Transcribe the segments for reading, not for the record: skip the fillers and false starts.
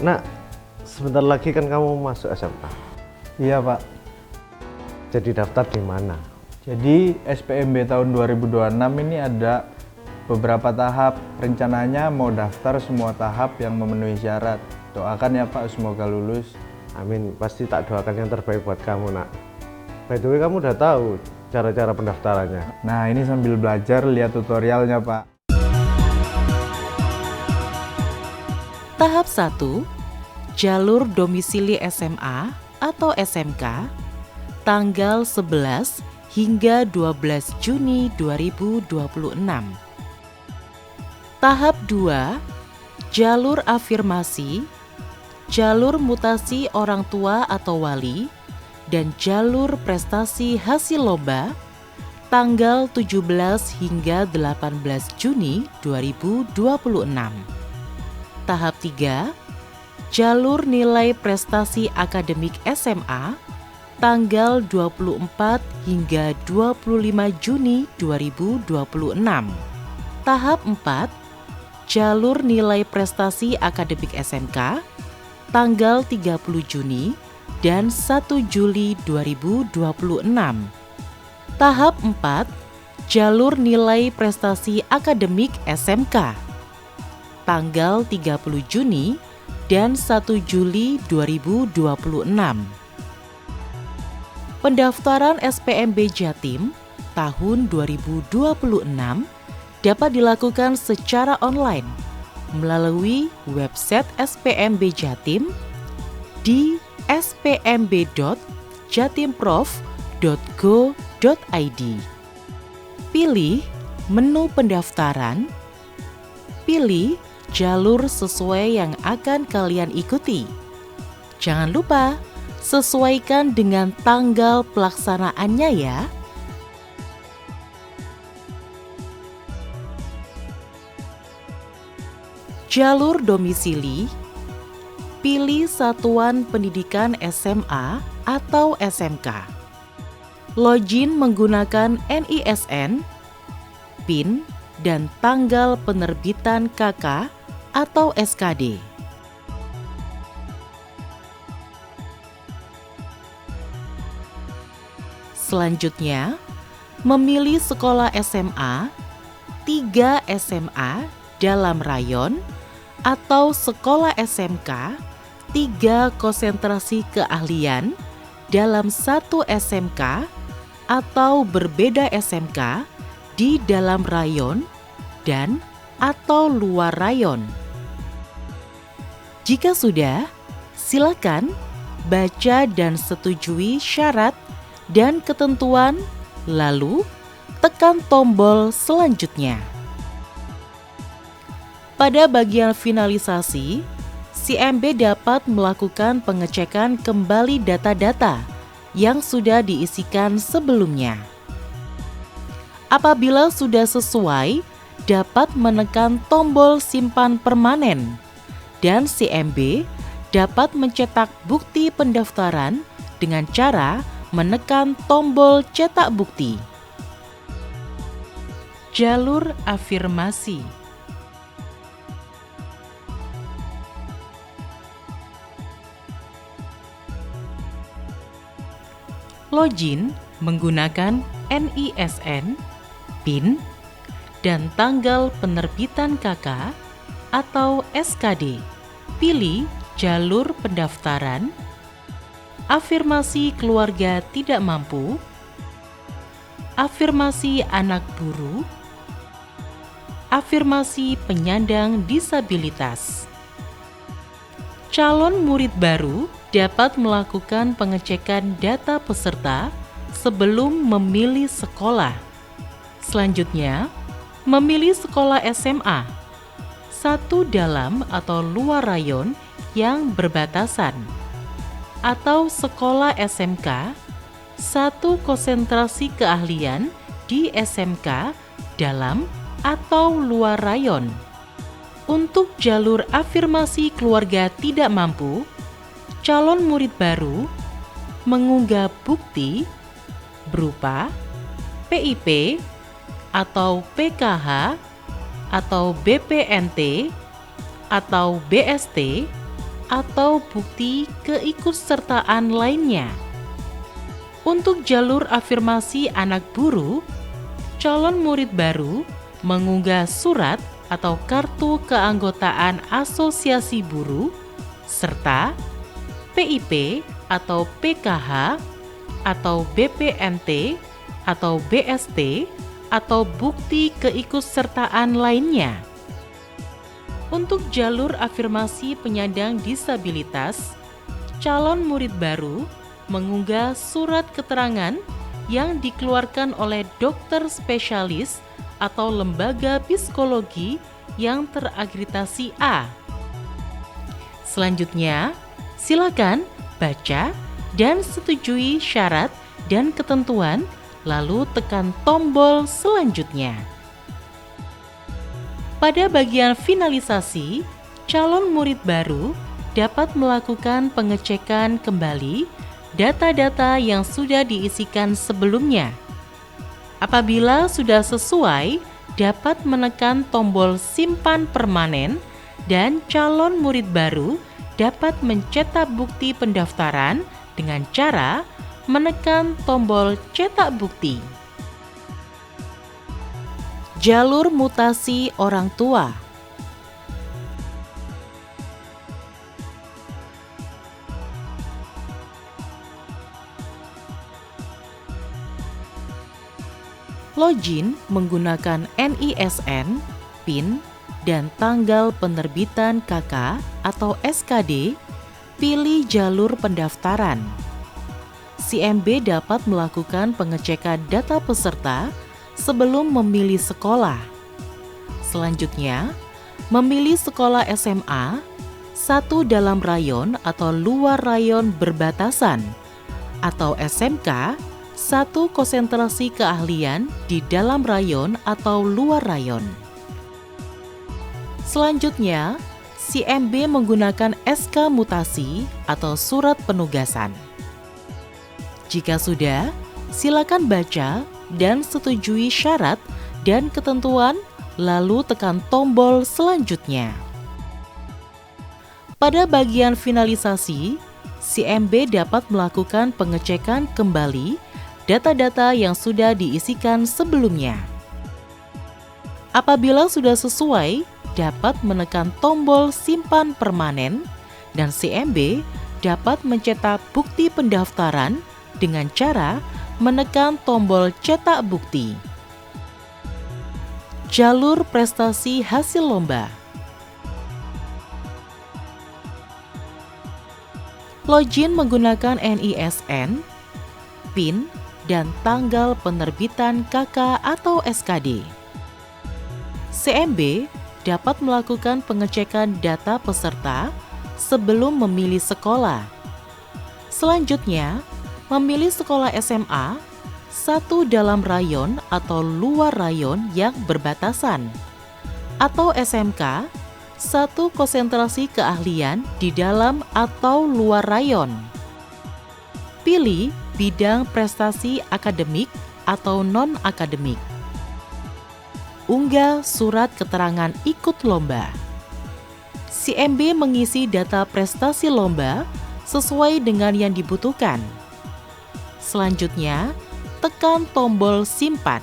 Nak, sebentar lagi kan kamu masuk SMA. Iya Pak, Jadi daftar di mana? jadi SPMB tahun 2026 ini ada beberapa tahap. Rencananya mau daftar semua tahap yang memenuhi syarat. Doakan ya Pak, semoga lulus. Amin, pasti tak doakan yang terbaik buat kamu, Nak. By the way, kamu udah tahu cara-cara pendaftarannya? Nah ini sambil belajar lihat tutorialnya Pak. Tahap 1, jalur domisili SMA atau SMK, tanggal 11 hingga 12 Juni 2026. Tahap 2, jalur afirmasi, jalur mutasi orang tua atau wali, dan jalur prestasi hasil lomba, tanggal 17 hingga 18 Juni 2026. Tahap 3, jalur nilai prestasi akademik SMA, tanggal 24 hingga 25 Juni 2026. Tahap 4, jalur nilai prestasi akademik SMK, tanggal 30 Juni dan 1 Juli 2026. Tahap 4, jalur nilai prestasi akademik SMK, tanggal 30 Juni dan 1 Juli 2026. Pendaftaran SPMB Jatim tahun 2026 dapat dilakukan secara online melalui website SPMB Jatim di spmb.jatimprof.go.id. Pilih menu pendaftaran, pilih jalur sesuai yang akan kalian ikuti. Jangan lupa sesuaikan dengan tanggal pelaksanaannya ya. Jalur domisili, pilih satuan pendidikan SMA atau SMK. Login menggunakan NISN, PIN, dan tanggal penerbitan KK atau SKD. Selanjutnya, memilih sekolah SMA, 3 SMA dalam rayon, atau sekolah SMK, 3 konsentrasi keahlian dalam 1 SMK, atau berbeda SMK di dalam rayon dan atau luar rayon. Jika sudah, silakan baca dan setujui syarat dan ketentuan, lalu tekan tombol selanjutnya. Pada bagian finalisasi, CMB dapat melakukan pengecekan kembali data-data yang sudah diisikan sebelumnya. Apabila sudah sesuai, dapat menekan tombol simpan permanen, dan CMB dapat mencetak bukti pendaftaran dengan cara menekan tombol cetak bukti. Jalur afirmasi. Login menggunakan NISN, PIN, dan tanggal penerbitan KK atau SKD. Pilih jalur pendaftaran, afirmasi keluarga tidak mampu, afirmasi anak buru, afirmasi penyandang disabilitas. Calon murid baru dapat melakukan pengecekan data peserta sebelum memilih sekolah. Selanjutnya, memilih sekolah SMA, 1 dalam atau luar rayon yang berbatasan, atau sekolah SMK, 1 konsentrasi keahlian di SMK dalam atau luar rayon. Untuk jalur afirmasi keluarga tidak mampu, calon murid baru mengunggah bukti berupa PIP atau PKH atau BPNT atau BST atau bukti keikutsertaan lainnya. Untuk jalur afirmasi anak buruh, calon murid baru mengunggah surat atau kartu keanggotaan asosiasi buruh serta PIP atau PKH atau BPNT atau BST atau bukti keikutsertaan lainnya. Untuk jalur afirmasi penyandang disabilitas, calon murid baru mengunggah surat keterangan yang dikeluarkan oleh dokter spesialis atau lembaga psikologi yang terakreditasi A. Selanjutnya, silakan baca dan setujui syarat dan ketentuan, lalu tekan tombol selanjutnya. Pada bagian finalisasi, calon murid baru dapat melakukan pengecekan kembali data-data yang sudah diisikan sebelumnya. Apabila sudah sesuai, dapat menekan tombol simpan permanen dan calon murid baru dapat mencetak bukti pendaftaran dengan cara menekan tombol cetak bukti. Jalur mutasi orang tua. Login menggunakan NISN, PIN, dan tanggal penerbitan KK atau SKD, pilih jalur pendaftaran. CMB dapat melakukan pengecekan data peserta sebelum memilih sekolah. Selanjutnya, memilih sekolah SMA, satu dalam rayon atau luar rayon berbatasan, atau SMK, satu konsentrasi keahlian di dalam rayon atau luar rayon. Selanjutnya, CMB menggunakan SK mutasi atau surat penugasan. Jika sudah, silakan baca dan setujui syarat dan ketentuan, lalu tekan tombol selanjutnya. Pada bagian finalisasi, CMB dapat melakukan pengecekan kembali data-data yang sudah diisikan sebelumnya. Apabila sudah sesuai, dapat menekan tombol simpan permanen dan CMB dapat mencetak bukti pendaftaran dengan cara menekan tombol cetak bukti. Jalur prestasi hasil lomba. Login menggunakan NISN, PIN, dan tanggal penerbitan KK atau SKD. CMB dapat melakukan pengecekan data peserta sebelum memilih sekolah. Selanjutnya, memilih sekolah SMA, satu dalam rayon atau luar rayon yang berbatasan, atau SMK, satu konsentrasi keahlian di dalam atau luar rayon. Pilih bidang prestasi akademik atau non-akademik. Unggah surat keterangan ikut lomba. CMB mengisi data prestasi lomba sesuai dengan yang dibutuhkan. Selanjutnya, tekan tombol simpan.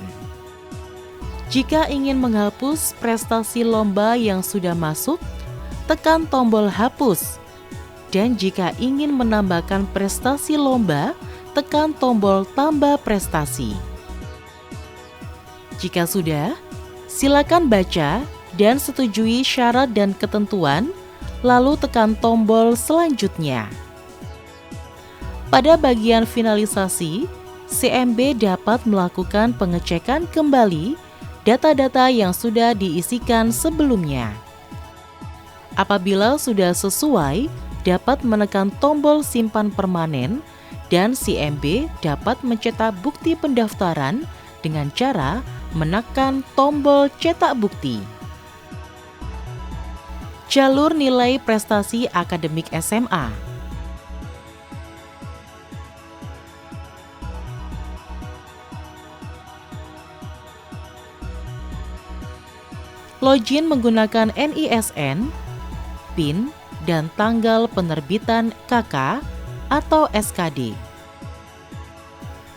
Jika ingin menghapus prestasi lomba yang sudah masuk, tekan tombol hapus. Dan jika ingin menambahkan prestasi lomba, tekan tombol tambah prestasi. Jika sudah, silakan baca dan setujui syarat dan ketentuan, lalu tekan tombol selanjutnya. Pada bagian finalisasi, CMB dapat melakukan pengecekan kembali data-data yang sudah diisikan sebelumnya. Apabila sudah sesuai, dapat menekan tombol simpan permanen dan CMB dapat mencetak bukti pendaftaran dengan cara menekan tombol cetak bukti. Jalur nilai prestasi akademik SMA. Login menggunakan NISN, PIN, dan tanggal penerbitan KK atau SKD.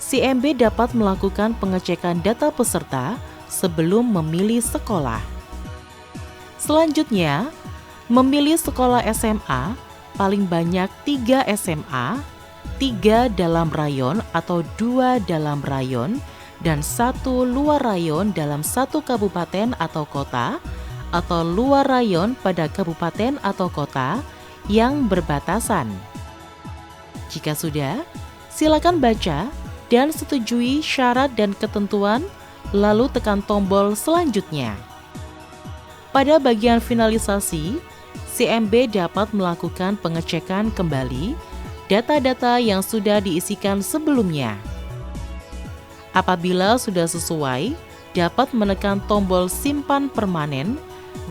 CMB dapat melakukan pengecekan data peserta sebelum memilih sekolah. Selanjutnya, memilih sekolah SMA, paling banyak 3 SMA, 3 dalam rayon atau 2 dalam rayon, dan 1 luar rayon dalam 1 kabupaten atau kota, atau luar rayon pada kabupaten atau kota yang berbatasan. Jika sudah, silakan baca dan setujui syarat dan ketentuan, lalu tekan tombol selanjutnya. Pada bagian finalisasi, CMB dapat melakukan pengecekan kembali data-data yang sudah diisikan sebelumnya. Apabila sudah sesuai, dapat menekan tombol simpan permanen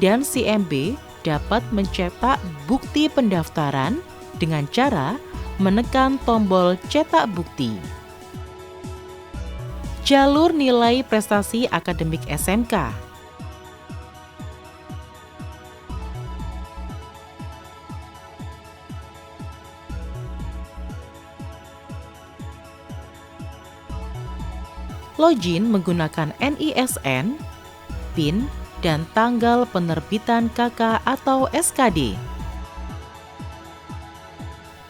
dan CMB dapat mencetak bukti pendaftaran dengan cara menekan tombol cetak bukti. Jalur nilai prestasi akademik SMK. Login menggunakan NISN, PIN, dan tanggal penerbitan KK atau SKD.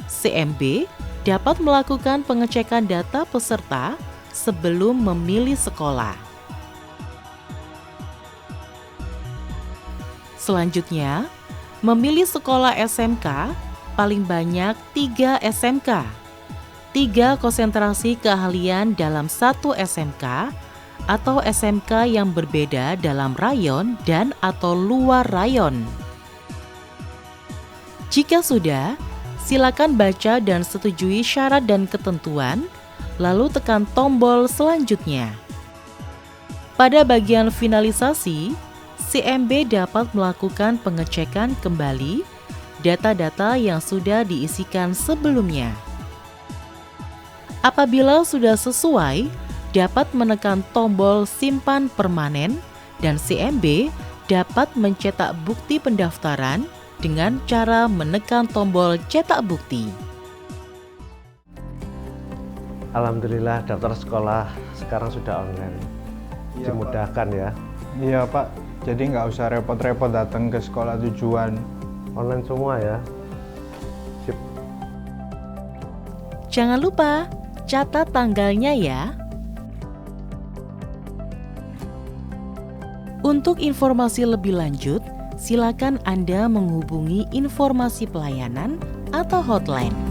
CMB dapat melakukan pengecekan data peserta sebelum memilih sekolah. Selanjutnya, memilih sekolah SMK, paling banyak 3 SMK, 3 konsentrasi keahlian dalam 1 SMK, atau SMK yang berbeda dalam rayon dan atau luar rayon. Jika sudah, silakan baca dan setujui syarat dan ketentuan, lalu tekan tombol selanjutnya. Pada bagian finalisasi, CMB dapat melakukan pengecekan kembali data-data yang sudah diisikan sebelumnya. Apabila sudah sesuai, dapat menekan tombol simpan permanen dan CMB dapat mencetak bukti pendaftaran dengan cara menekan tombol cetak bukti. Alhamdulillah daftar sekolah sekarang sudah online. Iya, Dimudahkan ya. Iya Pak, jadi nggak usah repot-repot datang ke sekolah tujuan. Online semua ya. Sip. Jangan lupa catat tanggalnya ya. Untuk informasi lebih lanjut, silakan Anda menghubungi informasi pelayanan atau hotline